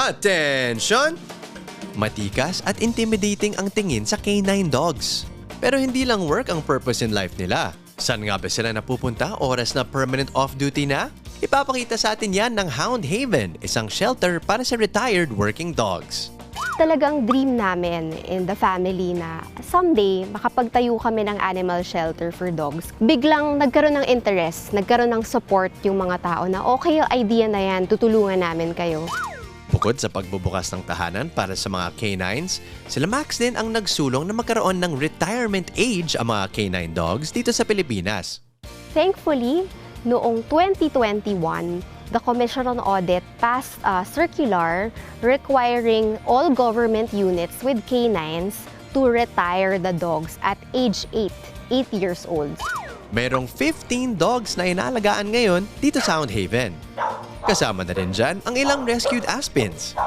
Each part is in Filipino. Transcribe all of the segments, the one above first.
Attention! Matikas at intimidating ang tingin sa canine dogs. Pero hindi lang work ang purpose in life nila. Saan nga ba sila napupunta oras na permanent off-duty na? Ipapakita sa atin yan ng Hound Haven, isang shelter para sa retired working dogs. Talagang dream namin in the family na someday makapagtayo kami ng animal shelter for dogs. Biglang nagkaroon ng interest, nagkaroon ng support yung mga tao na okay yung idea na yan, tutulungan namin kayo. Bukod sa pagbubukas ng tahanan para sa mga canines, sila Max din ang nagsulong na magkaroon ng retirement age ang mga canine dogs dito sa Pilipinas. Thankfully, noong 2021, the Commission on Audit passed a circular requiring all government units with canines to retire the dogs at age 8 years old. Merong 15 dogs na inaalagaan ngayon dito sa Hound Haven. Kasama na rin dyan ang ilang rescued Aspins.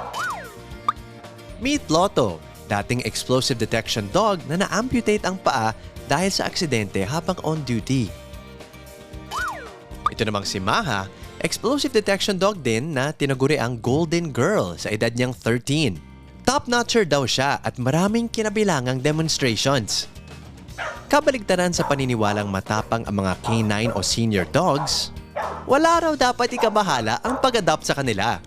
Meet Lotto, dating explosive detection dog na na-amputate ang paa dahil sa aksidente habang on duty. Ito namang si Maha, explosive detection dog din na tinaguri ang Golden Girl sa edad niyang 13. Top-notcher daw siya at maraming kinabilangang demonstrations. Kabaligtaran sa paniniwalang matapang ang mga canine o senior dogs, wala raw dapat ikabahala ang pag-adopt sa kanila.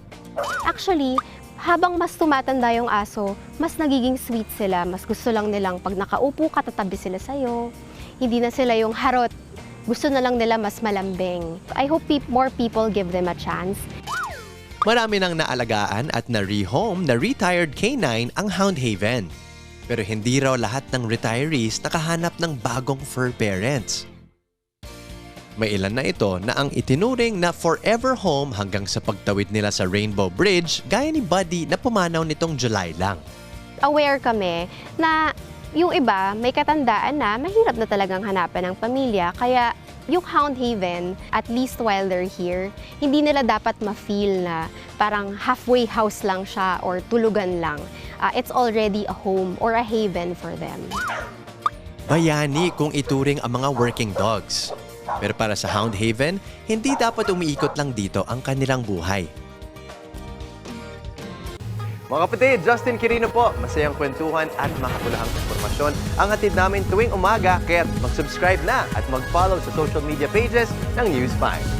Actually, habang mas tumatanda yung aso, mas nagiging sweet sila. Mas gusto lang nilang pag nakaupo ka, tatabi sila sa'yo. Hindi na sila yung harot. Gusto na lang nila mas malambing. I hope more people give them a chance. Marami nang naalagaan at na-rehome na retired canine ang Hound Haven. Pero hindi raw lahat ng retirees nakahanap ng bagong fur parents. May ilan na ito na ang itinuring na forever home hanggang sa pagtawid nila sa Rainbow Bridge gaya ni Buddy na pumanaw nitong July lang. Aware kami na yung iba may katandaan na mahirap na talagang hanapan ng pamilya. Kaya yung Hound Haven, at least while they're here, hindi nila dapat ma-feel na parang halfway house lang siya or tulugan lang. It's already a home or a haven for them. Bayani kung ituring ang mga working dogs. Pero para sa Hound Haven, hindi dapat umiikot lang dito ang kanilang buhay. Mga kapatid, Justin Quirino po. Masayang kwentuhan at makapulahang informasyon ang hatid namin tuwing umaga. Kaya mag-subscribe na at mag-follow sa social media pages ng News 5.